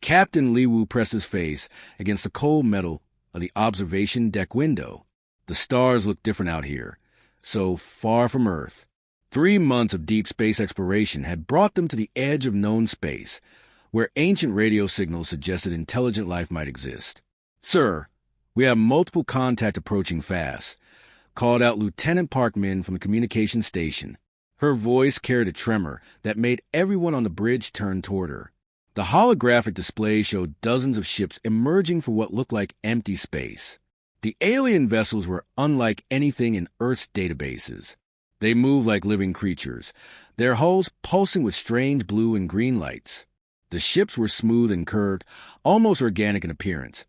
Captain Li Wu pressed his face against the cold metal of the observation deck window. The stars looked different out here, so far from Earth. 3 months of deep space exploration had brought them to the edge of known space, where ancient radio signals suggested intelligent life might exist. "Sir, we have multiple contact approaching fast," called out Lieutenant Parkman from the communication station. Her voice carried a tremor that made everyone on the bridge turn toward her. The holographic display showed dozens of ships emerging from what looked like empty space. The alien vessels were unlike anything in Earth's databases. They moved like living creatures, their hulls pulsing with strange blue and green lights. The ships were smooth and curved, almost organic in appearance,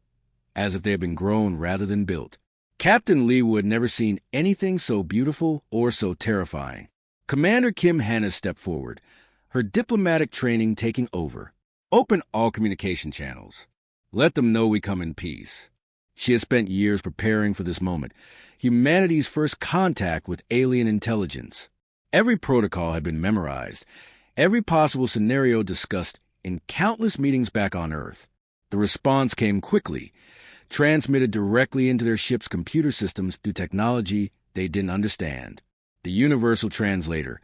as if they had been grown rather than built. Captain Lee had never seen anything so beautiful or so terrifying. Commander Kim Hanna stepped forward, her diplomatic training taking over. "Open all communication channels. Let them know we come in peace." She had spent years preparing for this moment, humanity's first contact with alien intelligence. Every protocol had been memorized, every possible scenario discussed in countless meetings back on Earth. The response came quickly, transmitted directly into their ship's computer systems through technology they didn't understand. The universal translator,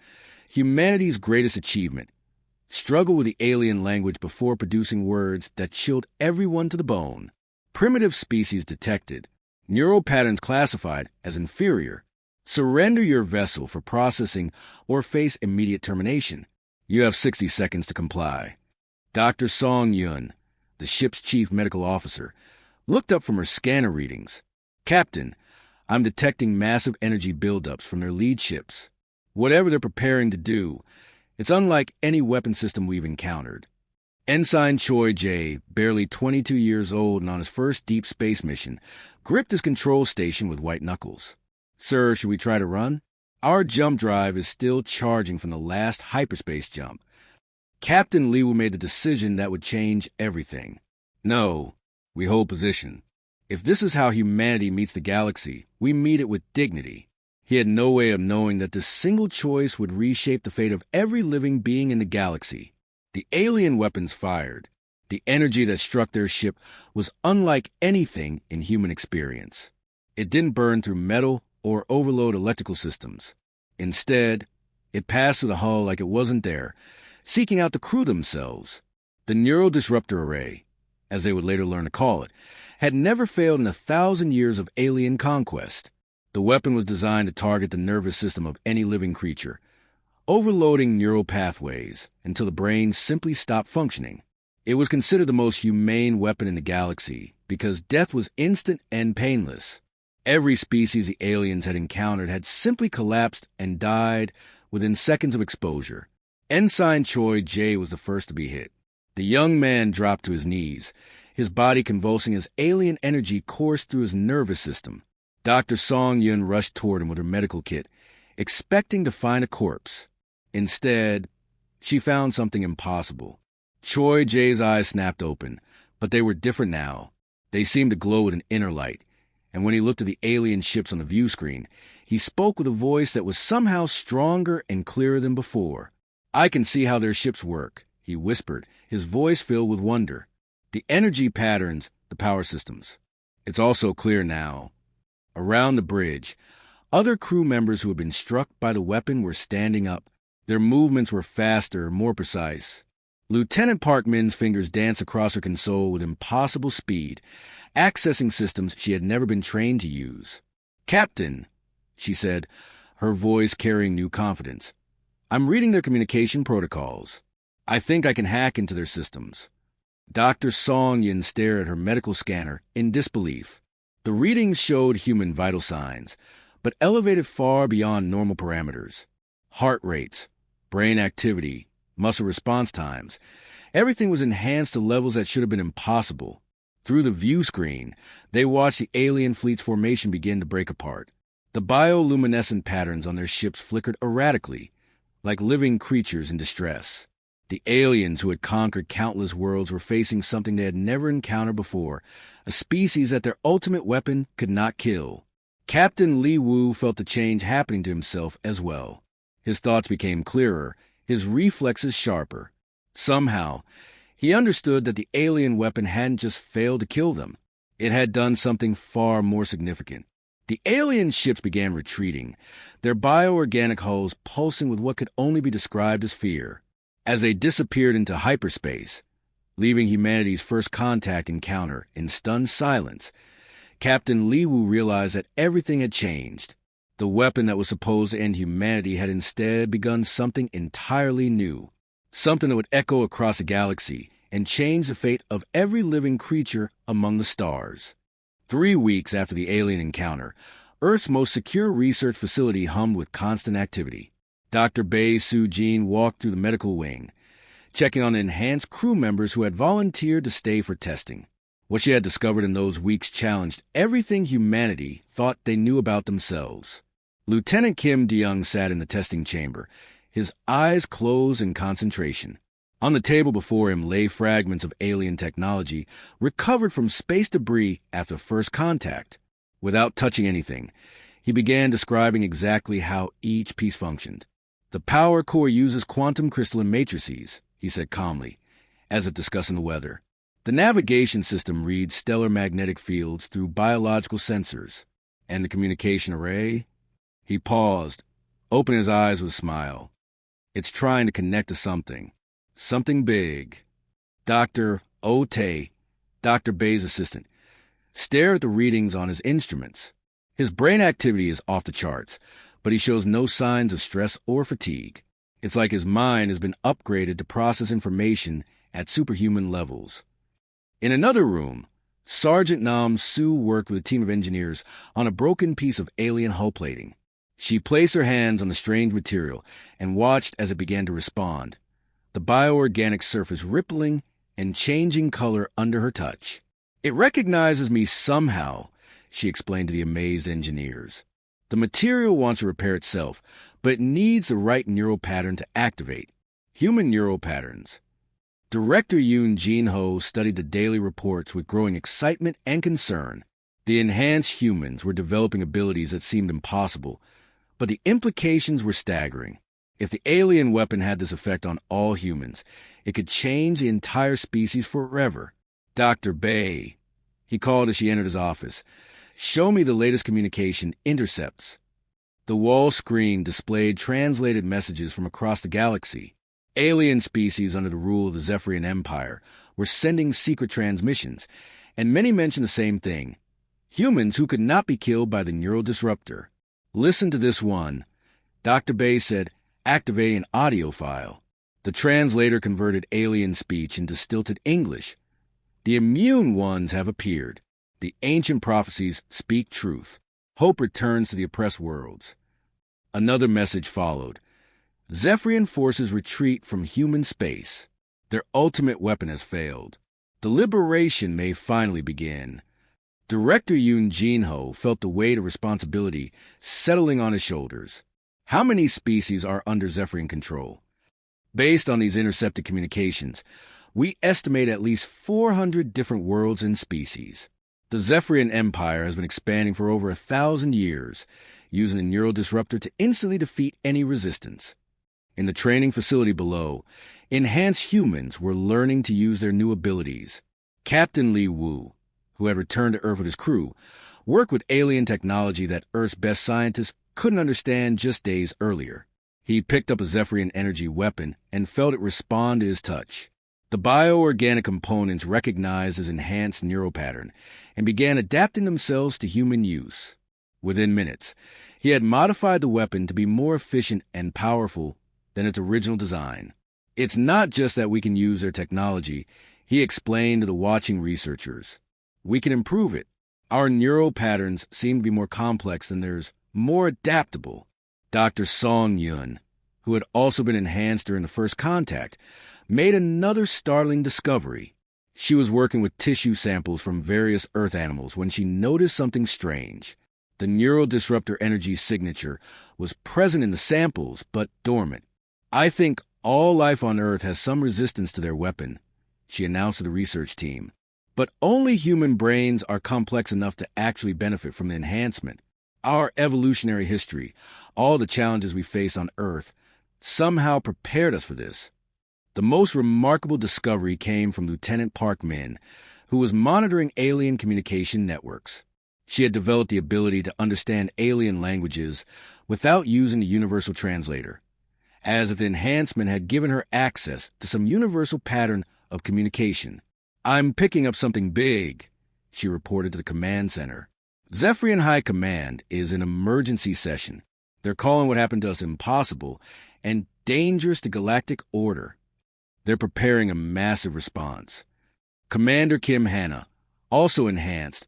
humanity's greatest achievement, struggled with the alien language before producing words that chilled everyone to the bone. Primitive species detected, neural patterns classified as inferior. Surrender your vessel for processing or face immediate termination. You have 60 seconds to comply. Dr. Song Yun, the ship's chief medical officer, looked up from her scanner readings. "Captain, I'm detecting massive energy buildups from their lead ships. Whatever they're preparing to do, it's unlike any weapon system we've encountered." Ensign Choi Jae, barely 22 years old and on his first deep space mission, gripped his control station with white knuckles. "Sir, should we try to run? Our jump drive is still charging from the last hyperspace jump." Captain Liu made the decision that would change everything. "No, we hold position. If this is how humanity meets the galaxy, we meet it with dignity." He had no way of knowing that this single choice would reshape the fate of every living being in the galaxy. The alien weapons fired. The energy that struck their ship was unlike anything in human experience. It didn't burn through metal or overload electrical systems. Instead, it passed through the hull like it wasn't there, seeking out the crew themselves. The neural disruptor array, as they would later learn to call it, had never failed in 1,000 years of alien conquest. The weapon was designed to target the nervous system of any living creature, overloading neural pathways until the brain simply stopped functioning. It was considered the most humane weapon in the galaxy because death was instant and painless. Every species the aliens had encountered had simply collapsed and died within seconds of exposure. Ensign Choi Jae was the first to be hit. The young man dropped to his knees, his body convulsing as alien energy coursed through his nervous system. Dr. Song Yun rushed toward him with her medical kit, expecting to find a corpse. Instead, she found something impossible. Choi Jae's eyes snapped open, but they were different now. They seemed to glow with an inner light, and when he looked at the alien ships on the view screen, he spoke with a voice that was somehow stronger and clearer than before. "I can see how their ships work," he whispered, his voice filled with wonder. "The energy patterns, the power systems. It's also clear now." Around the bridge, other crew members who had been struck by the weapon were standing up. Their movements were faster, more precise. Lieutenant Parkman's fingers danced across her console with impossible speed, accessing systems she had never been trained to use. "Captain," she said, her voice carrying new confidence, "I'm reading their communication protocols. I think I can hack into their systems." Dr. Song Yin stared at her medical scanner in disbelief. The readings showed human vital signs, but elevated far beyond normal parameters. Heart rates, brain activity, muscle response times. Everything was enhanced to levels that should have been impossible. Through the view screen, they watched the alien fleet's formation begin to break apart. The bioluminescent patterns on their ships flickered erratically, like living creatures in distress. The aliens who had conquered countless worlds were facing something they had never encountered before, a species that their ultimate weapon could not kill. Captain Li Wu felt the change happening to himself as well. His thoughts became clearer, his reflexes sharper. Somehow, He understood that the alien weapon hadn't just failed to kill them. It had done something far more significant. The alien ships began retreating, their bioorganic hulls pulsing with what could only be described as fear. As they disappeared into hyperspace, leaving humanity's first contact encounter in stunned silence, Captain Li Wu realized that everything had changed. The weapon that was supposed to end humanity had instead begun something entirely new, something that would echo across the galaxy and change the fate of every living creature among the stars. 3 weeks after the alien encounter, Earth's most secure research facility hummed with constant activity. Dr. Bei Su-jin walked through the medical wing, checking on the enhanced crew members who had volunteered to stay for testing. What she had discovered in those weeks challenged everything humanity thought they knew about themselves. Lieutenant Kim De-young sat in the testing chamber, his eyes closed in concentration. On the table before him lay fragments of alien technology recovered from space debris after first contact. Without touching anything, he began describing exactly how each piece functioned. "The power core uses quantum crystalline matrices," he said calmly, as if discussing the weather. "The navigation system reads stellar magnetic fields through biological sensors. And the communication array?" He paused, opening his eyes with a smile. "It's trying to connect to something. Something big." Dr. Ote, Dr. Bei's assistant, stared at the readings on his instruments. His brain activity is off the charts, but he shows no signs of stress or fatigue. It's like his mind has been upgraded to process information at superhuman levels. In another room, Sergeant Nam Su worked with a team of engineers on a broken piece of alien hull plating. She placed her hands on the strange material and watched as it began to respond, the bioorganic surface rippling and changing color under her touch. "It recognizes me somehow," she explained to the amazed engineers. "The material wants to repair itself, but it needs the right neural pattern to activate. Human neural patterns." Director Yoon Jin-ho studied the daily reports with growing excitement and concern. The enhanced humans were developing abilities that seemed impossible, but the implications were staggering. If the alien weapon had this effect on all humans, it could change the entire species forever. "Dr. Bei," he called as she entered his office, "show me the latest communication intercepts." The wall screen displayed translated messages from across the galaxy. Alien species under the rule of the Zephyrian Empire were sending secret transmissions, and many mentioned the same thing: humans who could not be killed by the neural disruptor. "Listen to this one," Dr. Bei said, activating an audio file. The translator converted alien speech into stilted English. "The immune ones have appeared. The ancient prophecies speak truth. Hope returns to the oppressed worlds." Another message followed. "Zephyrian forces retreat from human space. Their ultimate weapon has failed. The liberation may finally begin." Director Yoon Jin-ho felt the weight of responsibility settling on his shoulders. How many species are under Zephyrian control? Based on these intercepted communications, we estimate at least 400 different worlds and species. The Zephyrian Empire has been expanding for over 1,000 years, using the neural disruptor to instantly defeat any resistance. In the training facility below, enhanced humans were learning to use their new abilities. Captain Li Wu, who had returned to Earth with his crew, worked with alien technology that Earth's best scientists couldn't understand just days earlier. He picked up a Zephyrian energy weapon and felt it respond to his touch. The bioorganic components recognized his enhanced neural pattern and began adapting themselves to human use. Within minutes, he had modified the weapon to be more efficient and powerful than its original design. "It's not just that we can use their technology," he explained to the watching researchers. "We can improve it. Our neural patterns seem to be more complex than theirs, more adaptable." Dr. Song Yun, who had also been enhanced during the first contact, made another startling discovery. She was working with tissue samples from various Earth animals when she noticed something strange. The neural disruptor energy signature was present in the samples, but dormant. "I think all life on Earth has some resistance to their weapon," she announced to the research team. "But only human brains are complex enough to actually benefit from the enhancement. Our evolutionary history, all the challenges we face on Earth, somehow prepared us for this." The most remarkable discovery came from Lieutenant Park Min, who was monitoring alien communication networks. She had developed the ability to understand alien languages without using the universal translator, as if the enhancement had given her access to some universal pattern of communication. "I'm picking up something big," she reported to the command center. "Zephyrian High Command is in emergency session. They're calling what happened to us impossible and dangerous to galactic order. They're preparing a massive response." Commander Kim Hanna, also enhanced,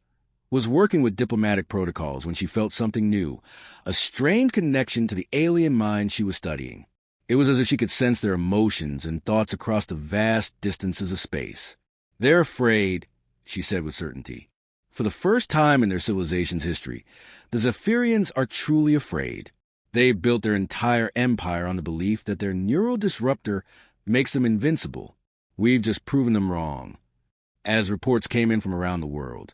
was working with diplomatic protocols when she felt something new, a strained connection to the alien mind she was studying. It was as if she could sense their emotions and thoughts across the vast distances of space. "They're afraid," she said with certainty. For the first time in their civilization's history, the Zephyrians are truly afraid. They built their entire empire on the belief that their neural disruptor makes them invincible. We've just proven them wrong. As reports came in from around the world,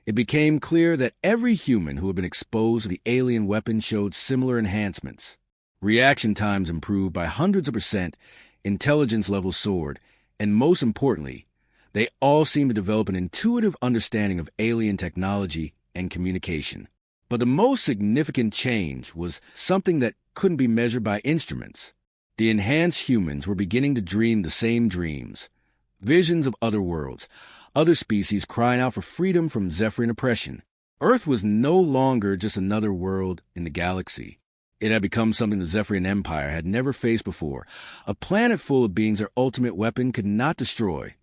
it became clear that every human who had been exposed to the alien weapon showed similar enhancements. Reaction times improved by hundreds of %, intelligence levels soared, and most importantly, they all seemed to develop an intuitive understanding of alien technology and communication. But the most significant change was something that couldn't be measured by instruments. The enhanced humans were beginning to dream the same dreams. Visions of other worlds, other species crying out for freedom from Zephyrian oppression. Earth was no longer just another world in the galaxy. It had become something the Zephyrian Empire had never faced before, a planet full of beings their ultimate weapon could not destroy.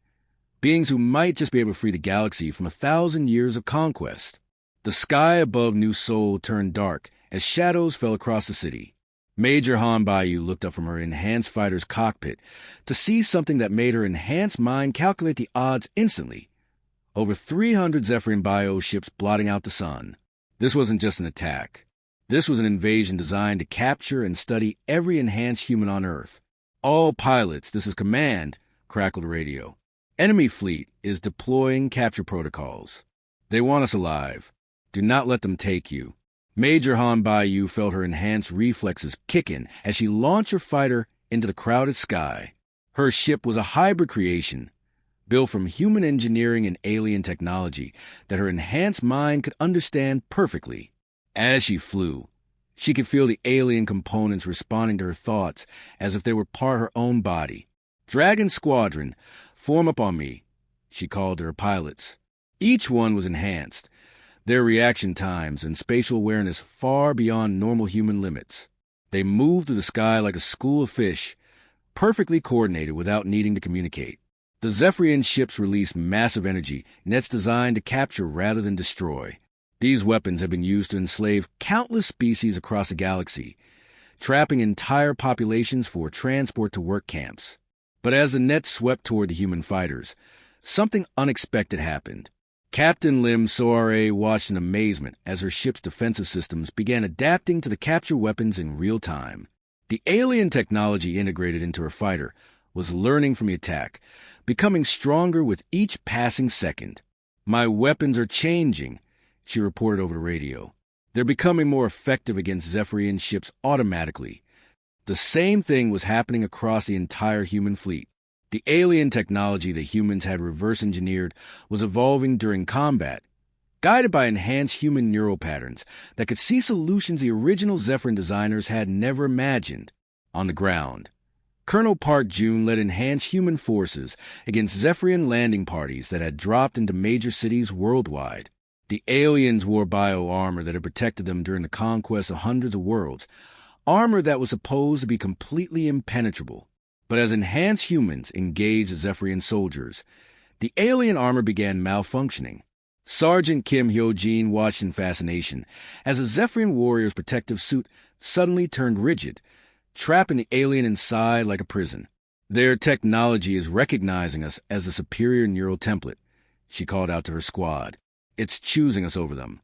Beings who might just be able to free the galaxy from 1,000 years of conquest. The sky above New Seoul turned dark as shadows fell across the city. Major Han Bayu looked up from her enhanced fighter's cockpit to see something that made her enhanced mind calculate the odds instantly. Over 300 Zephyrian bio ships blotting out the sun. This wasn't just an attack. This was an invasion designed to capture and study every enhanced human on Earth. "All pilots, this is command," crackled the radio. "Enemy fleet is deploying capture protocols. They want us alive. Do not let them take you." Major Han Bayu felt her enhanced reflexes kick in as she launched her fighter into the crowded sky. Her ship was a hybrid creation, built from human engineering and alien technology that her enhanced mind could understand perfectly. As she flew, she could feel the alien components responding to her thoughts as if they were part of her own body. "Dragon Squadron, form up on me," she called to her pilots. Each one was enhanced, their reaction times and spatial awareness far beyond normal human limits. They moved through the sky like a school of fish, perfectly coordinated without needing to communicate. The Zephyrian ships released massive energy, nets designed to capture rather than destroy. These weapons have been used to enslave countless species across the galaxy, trapping entire populations for transport to work camps. But as the nets swept toward the human fighters, something unexpected happened. Captain Lim Soare watched in amazement as her ship's defensive systems began adapting to the capture weapons in real time. The alien technology integrated into her fighter was learning from the attack, becoming stronger with each passing second. "My weapons are changing," she reported over the radio. "They're becoming more effective against Zephyrian ships automatically." The same thing was happening across the entire human fleet. The alien technology that humans had reverse engineered was evolving during combat, guided by enhanced human neural patterns that could see solutions the original Zephyrian designers had never imagined. On the ground, Colonel Park Jun led enhanced human forces against Zephyrian landing parties that had dropped into major cities worldwide. The aliens wore bio-armor that had protected them during the conquest of hundreds of worlds, armor that was supposed to be completely impenetrable. But as enhanced humans engaged the Zephyrian soldiers, the alien armor began malfunctioning. Sergeant Kim Hyo-jin watched in fascination as a Zephyrian warrior's protective suit suddenly turned rigid, trapping the alien inside like a prison. "Their technology is recognizing us as a superior neural template," she called out to her squad. "It's choosing us over them."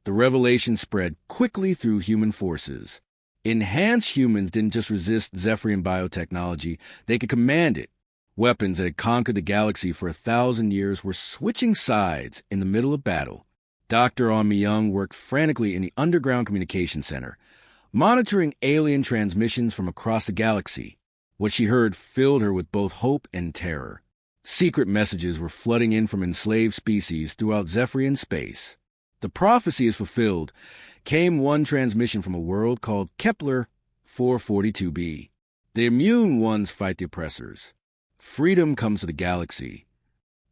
The revelation spread quickly through human forces. Enhanced humans didn't just resist Zephyrian biotechnology, they could command it. Weapons that had conquered the galaxy for 1,000 years were switching sides in the middle of battle. Dr. On Myung worked frantically in the underground communication center, monitoring alien transmissions from across the galaxy. What she heard filled her with both hope and terror. Secret messages were flooding in from enslaved species throughout Zephyrian space. The prophecy is fulfilled. Came one transmission from a world called Kepler 442b. The immune ones fight the oppressors. Freedom comes to the galaxy.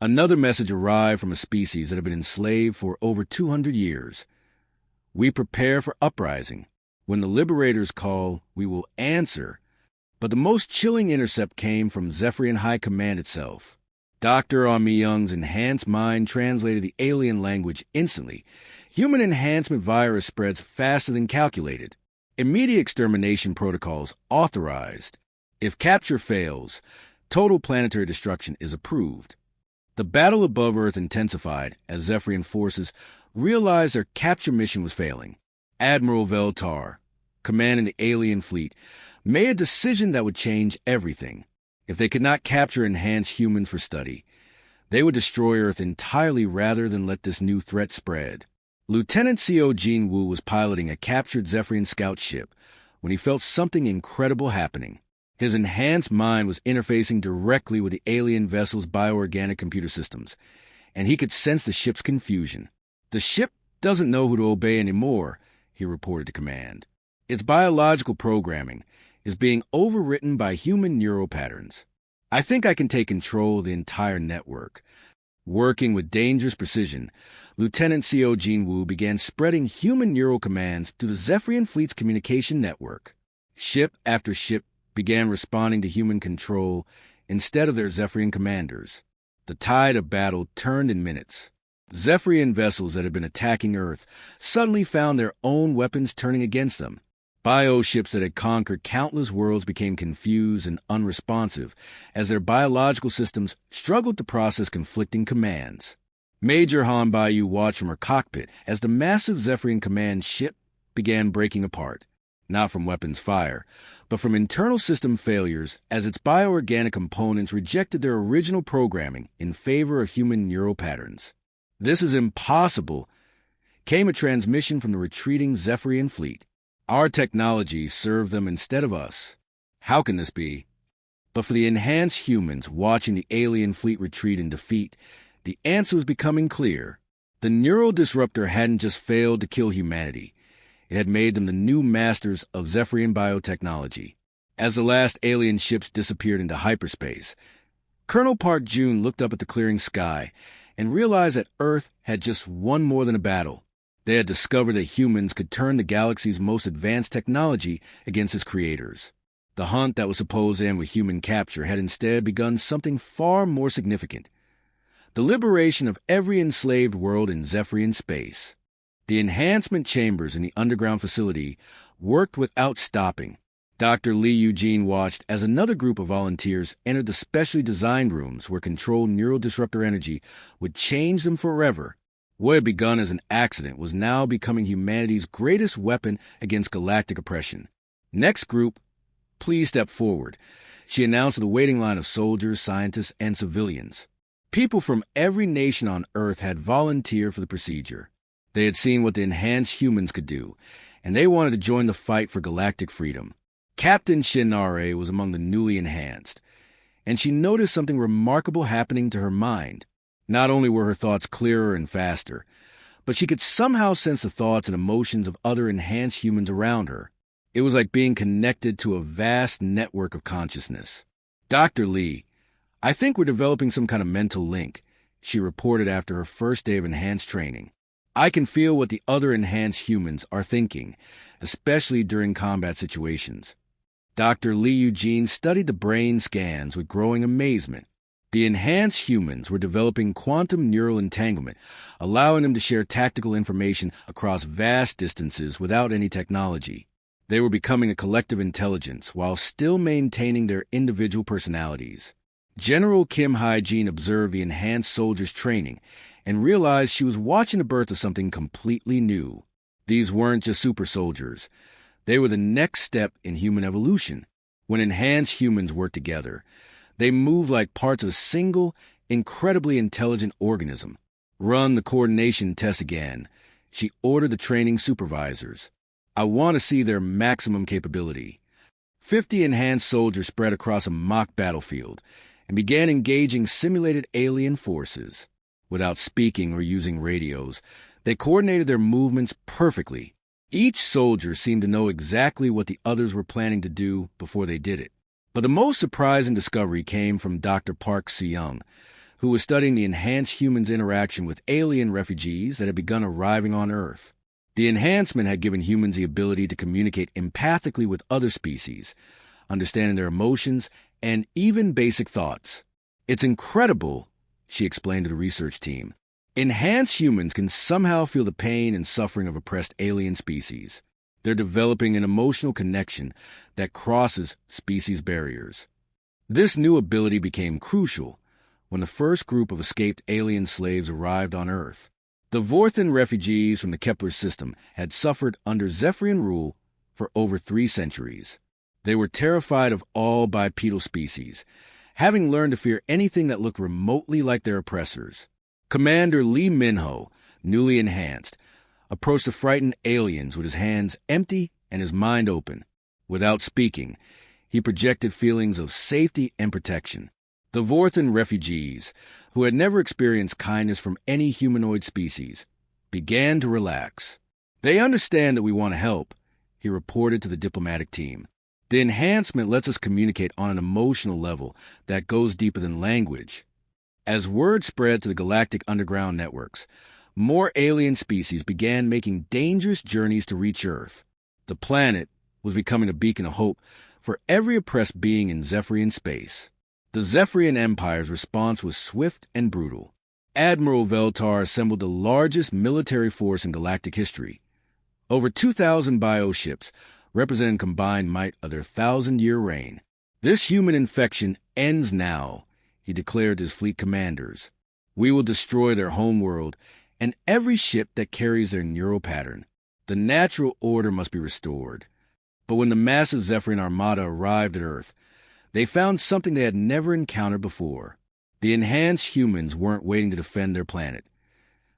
Another message arrived from a species that had been enslaved for over 200 years. We prepare for uprising. When the liberators call, we will answer. But the most chilling intercept came from Zephyrian High Command itself. Dr. Young's enhanced mind translated the alien language instantly. Human enhancement virus spreads faster than calculated. Immediate extermination protocols authorized. If capture fails, total planetary destruction is approved. The battle above Earth intensified as Zephyrian forces realized their capture mission was failing. Admiral Veltar, commanding the alien fleet, made a decision that would change everything. If they could not capture enhanced humans for study, they would destroy Earth entirely rather than let this new threat spread. Lieutenant CO Jean Wu was piloting a captured Zephyrian scout ship when he felt something incredible happening. His enhanced mind was interfacing directly with the alien vessel's bioorganic computer systems, and he could sense the ship's confusion. The ship doesn't know who to obey anymore, he reported to command. Its biological programming is being overwritten by human neural patterns. I think I can take control of the entire network. Working with dangerous precision, Lieutenant CO Jean Wu began spreading human neural commands through the Zephyrian fleet's communication network. Ship after ship began responding to human control instead of their Zephyrian commanders. The tide of battle turned in minutes. Zephyrian vessels that had been attacking Earth suddenly found their own weapons turning against them. Bioships that had conquered countless worlds became confused and unresponsive as their biological systems struggled to process conflicting commands. Major Han Baiyu watched from her cockpit as the massive Zephyrian command ship began breaking apart, not from weapons fire, but from internal system failures as its bioorganic components rejected their original programming in favor of human neural patterns. This is impossible, came a transmission from the retreating Zephyrian fleet. Our technology served them instead of us. How can this be? But for the enhanced humans watching the alien fleet retreat in defeat, the answer was becoming clear. The neural disruptor hadn't just failed to kill humanity. It had made them the new masters of Zephyrian biotechnology. As the last alien ships disappeared into hyperspace, Colonel Park Jun looked up at the clearing sky and realized that Earth had just won more than a battle. They had discovered that humans could turn the galaxy's most advanced technology against its creators. The hunt that was supposed to end with human capture had instead begun something far more significant: the liberation of every enslaved world in Zephyrian space. The enhancement chambers in the underground facility worked without stopping. Dr. Lee Eugene watched as another group of volunteers entered the specially designed rooms where controlled neural disruptor energy would change them forever. What had begun as an accident was now becoming humanity's greatest weapon against galactic oppression. Next group, please step forward, she announced to the waiting line of soldiers, scientists, and civilians. People from every nation on Earth had volunteered for the procedure. They had seen what the enhanced humans could do, and they wanted to join the fight for galactic freedom. Captain Shinare was among the newly enhanced, and she noticed something remarkable happening to her mind. Not only were her thoughts clearer and faster, but she could somehow sense the thoughts and emotions of other enhanced humans around her. It was like being connected to a vast network of consciousness. Dr. Lee, I think we're developing some kind of mental link, she reported after her first day of enhanced training. I can feel what the other enhanced humans are thinking, especially during combat situations. Dr. Lee Eugene studied the brain scans with growing amazement. The enhanced humans were developing quantum neural entanglement, allowing them to share tactical information across vast distances without any technology. They were becoming a collective intelligence while still maintaining their individual personalities. General Kim Hae-jin observed the enhanced soldiers' training and realized she was watching the birth of something completely new. These weren't just super soldiers. They were the next step in human evolution. When enhanced humans work together, they move like parts of a single, incredibly intelligent organism. Run the coordination test again, she ordered the training supervisors. I want to see their maximum capability. 50 enhanced soldiers spread across a mock battlefield and began engaging simulated alien forces. Without speaking or using radios, they coordinated their movements perfectly. Each soldier seemed to know exactly what the others were planning to do before they did it. But the most surprising discovery came from Dr. Park Se-young, who was studying the enhanced humans' interaction with alien refugees that had begun arriving on Earth. The enhancement had given humans the ability to communicate empathically with other species, understanding their emotions and even basic thoughts. "It's incredible," she explained to the research team. "Enhanced humans can somehow feel the pain and suffering of oppressed alien species. They're developing an emotional connection that crosses species barriers." This new ability became crucial when the first group of escaped alien slaves arrived on Earth. The Vorthan refugees from the Kepler system had suffered under Zephyrian rule for over 3 centuries. They were terrified of all bipedal species, having learned to fear anything that looked remotely like their oppressors. Commander Lee Minho, newly enhanced, approached the frightened aliens with his hands empty and his mind open. Without speaking, he projected feelings of safety and protection. The Vorthan refugees, who had never experienced kindness from any humanoid species, began to relax. "They understand that we want to help," he reported to the diplomatic team. "The enhancement lets us communicate on an emotional level that goes deeper than language." As word spread to the galactic underground networks, more alien species began making dangerous journeys to reach Earth. The planet was becoming a beacon of hope for every oppressed being in Zephyrian space. The Zephyrian Empire's response was swift and brutal. Admiral Veltar assembled the largest military force in galactic history. Over 2,000 bioships, representing combined might of their 1,000-year reign. "This human infection ends now," he declared to his fleet commanders. "We will destroy their homeworld and every ship that carries their neural pattern. The natural order must be restored." But when the massive Zephyrian armada arrived at Earth, they found something they had never encountered before. The enhanced humans weren't waiting to defend their planet.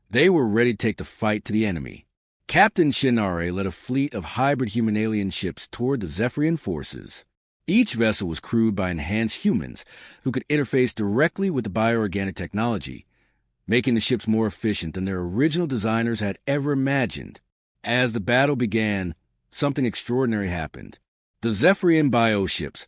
They were ready to take the fight to the enemy. Captain Shinare led a fleet of hybrid human-alien ships toward the Zephyrian forces. Each vessel was crewed by enhanced humans who could interface directly with the bioorganic technology, making the ships more efficient than their original designers had ever imagined. As the battle began, something extraordinary happened. The Zephyrian bioships,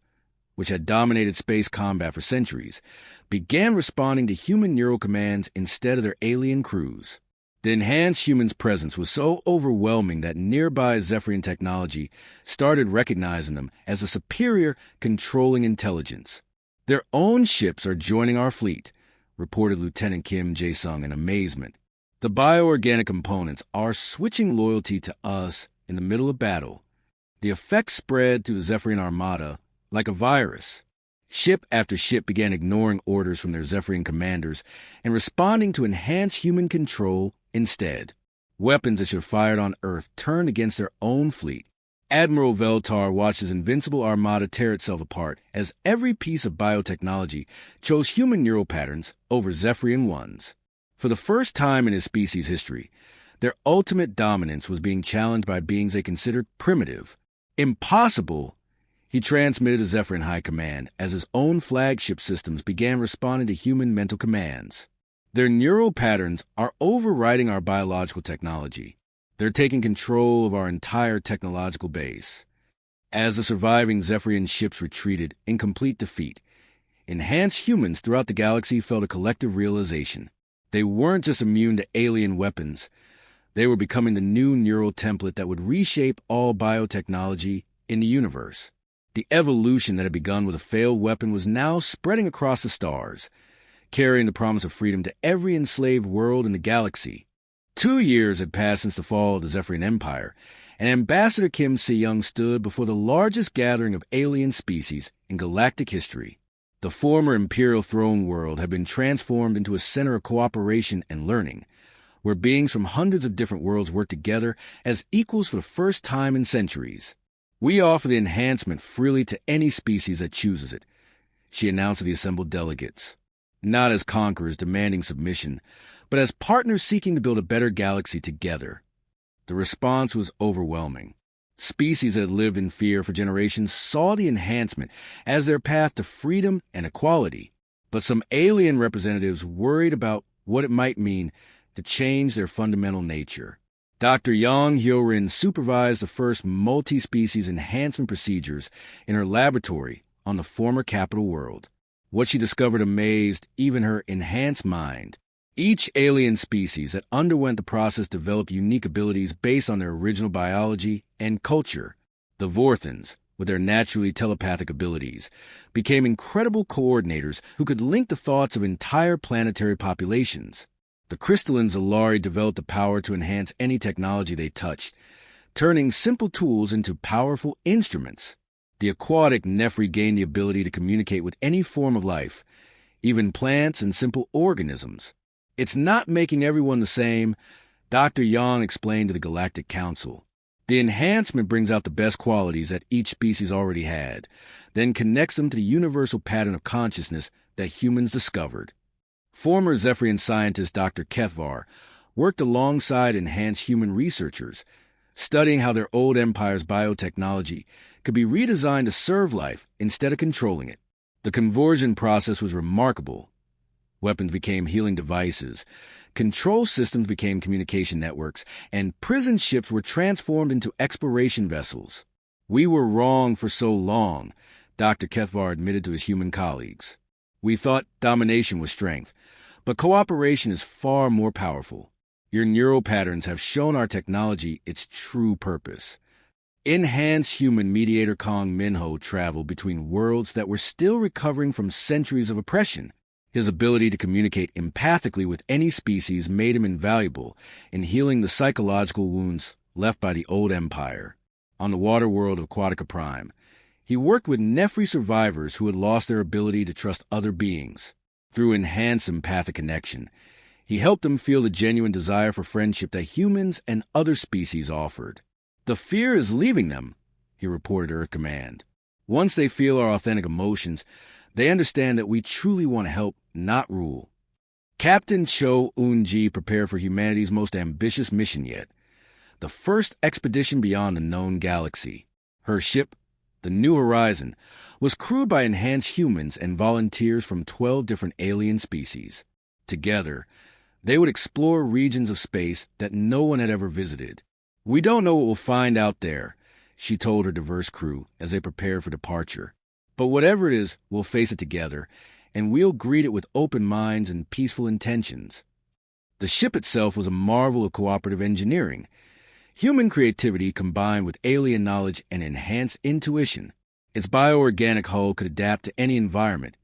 which had dominated space combat for centuries, began responding to human neural commands instead of their alien crews. The enhanced humans' presence was so overwhelming that nearby Zephyrian technology started recognizing them as a superior controlling intelligence. "Their own ships are joining our fleet," reported Lieutenant Kim Jae-sung in amazement. "The bioorganic components are switching loyalty to us in the middle of battle." The effect spread through the Zephyrian armada like a virus. Ship after ship began ignoring orders from their Zephyrian commanders and responding to enhanced human control instead. Weapons that should have fired on Earth turned against their own fleet. Admiral Veltar watched his invincible armada tear itself apart as every piece of biotechnology chose human neural patterns over Zephyrian ones. For the first time in his species' history, their ultimate dominance was being challenged by beings they considered primitive. "Impossible," he transmitted to Zephyrian High Command as his own flagship systems began responding to human mental commands. "Their neural patterns are overriding our biological technology. They're taking control of our entire technological base." As the surviving Zephyrian ships retreated in complete defeat, enhanced humans throughout the galaxy felt a collective realization. They weren't just immune to alien weapons. They were becoming the new neural template that would reshape all biotechnology in the universe. The evolution that had begun with a failed weapon was now spreading across the stars, carrying the promise of freedom to every enslaved world in the galaxy. 2 years had passed since the fall of the Zephyrian Empire, and Ambassador Kim Se-young stood before the largest gathering of alien species in galactic history. The former Imperial Throne world had been transformed into a center of cooperation and learning, where beings from hundreds of different worlds worked together as equals for the first time in centuries. "We offer the enhancement freely to any species that chooses it," she announced to the assembled delegates. Not as conquerors demanding submission, but as partners seeking to build a better galaxy together. The response was overwhelming. Species that had lived in fear for generations saw the enhancement as their path to freedom and equality. But some alien representatives worried about what it might mean to change their fundamental nature. Dr. Yang Hyorin supervised the first multi-species enhancement procedures in her laboratory on the former capital world. What she discovered amazed even her enhanced mind. Each alien species that underwent the process developed unique abilities based on their original biology and culture. The Vorthans, with their naturally telepathic abilities, became incredible coordinators who could link the thoughts of entire planetary populations. The crystalline Zalari developed the power to enhance any technology they touched, turning simple tools into powerful instruments. The aquatic Nefri gained the ability to communicate with any form of life, even plants and simple organisms. It's not making everyone the same, Dr. Yang explained to the Galactic Council. The enhancement brings out the best qualities that each species already had, then connects them to the universal pattern of consciousness that humans discovered. Former Zephyrian scientist Dr. Kethvar worked alongside enhanced human researchers, studying how their old empire's biotechnology could be redesigned to serve life instead of controlling it. The conversion process was remarkable. Weapons became healing devices, control systems became communication networks, and prison ships were transformed into exploration vessels. We were wrong for so long, Dr. Kethvar admitted to his human colleagues. We thought domination was strength, but cooperation is far more powerful. Your neural patterns have shown our technology its true purpose. Enhanced human mediator Kong Minho traveled between worlds that were still recovering from centuries of oppression. His ability to communicate empathically with any species made him invaluable in healing the psychological wounds left by the old empire. On the water world of Aquatica Prime, he worked with Nefri survivors who had lost their ability to trust other beings. Through enhanced empathic connection, he helped them feel the genuine desire for friendship that humans and other species offered. The fear is leaving them, he reported Earth Command. Once they feel our authentic emotions, they understand that we truly want to help, not rule. Captain Cho Eun-ji prepared for humanity's most ambitious mission yet, the first expedition beyond the known galaxy. Her ship, the New Horizon, was crewed by enhanced humans and volunteers from 12 different alien species. Together, they would explore regions of space that no one had ever visited. We don't know what we'll find out there, she told her diverse crew as they prepared for departure. But whatever it is, we'll face it together, and we'll greet it with open minds and peaceful intentions. The ship itself was a marvel of cooperative engineering. Human creativity combined with alien knowledge and enhanced intuition. Its bioorganic hull could adapt to any environment.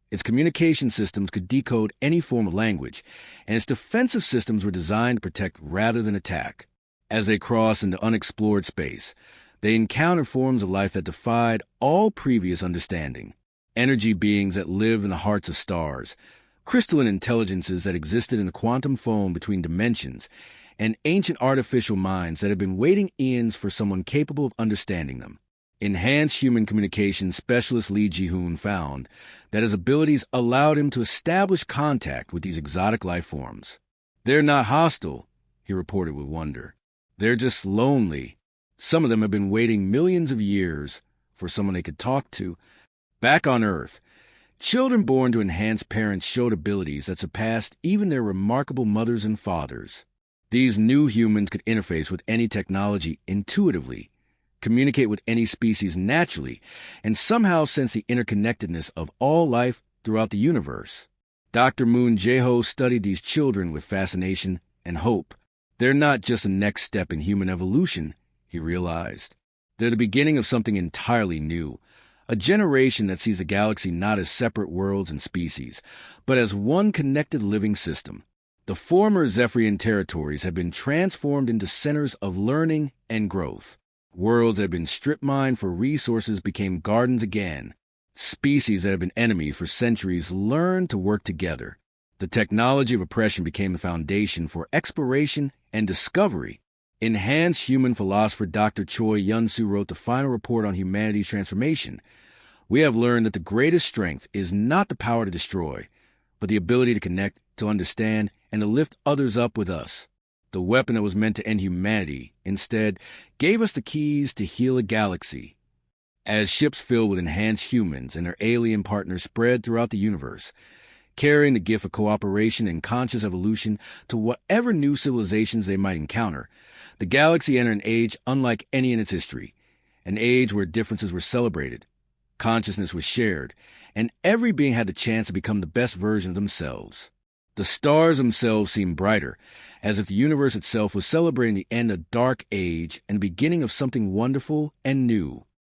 Its communication systems could decode any form of language, and its defensive systems were designed to protect rather than attack. As they crossed into unexplored space, they encountered forms of life that defied all previous understanding. Energy beings that lived in the hearts of stars, crystalline intelligences that existed in the quantum foam between dimensions, and ancient artificial minds that had been waiting eons for someone capable of understanding them. Enhanced human communication specialist Lee Ji-hoon found that his abilities allowed him to establish contact with these exotic life forms. They're not hostile, he reported with wonder. They're just lonely. Some of them have been waiting millions of years for someone they could talk to. Back on Earth, children born to enhanced parents showed abilities that surpassed even their remarkable mothers and fathers. These new humans could interface with any technology intuitively, communicate with any species naturally, and somehow sense the interconnectedness of all life throughout the universe. Dr. Moon Jae-ho studied these children with fascination and hope. They're not just a next step in human evolution, he realized. They're the beginning of something entirely new, a generation that sees the galaxy not as separate worlds and species, but as one connected living system. The former Zephyrian territories have been transformed into centers of learning and growth. Worlds that had been strip-mined for resources became gardens again. Species that have been enemies for centuries learned to work together. The technology of oppression became the foundation for exploration and discovery. Enhanced human philosopher Dr. Choi Yun-soo wrote the final report on humanity's transformation. We have learned that the greatest strength is not the power to destroy, but the ability to connect, to understand, and to lift others up with us. The weapon that was meant to end humanity, instead, gave us the keys to heal a galaxy. As ships filled with enhanced humans and their alien partners spread throughout the universe, carrying the gift of cooperation and conscious evolution to whatever new civilizations they might encounter, the galaxy entered an age unlike any in its history, an age where differences were celebrated, consciousness was shared, and every being had the chance to become the best version of themselves. The stars themselves seemed brighter, as if the universe itself was celebrating the end of a dark age and the beginning of something wonderful and new.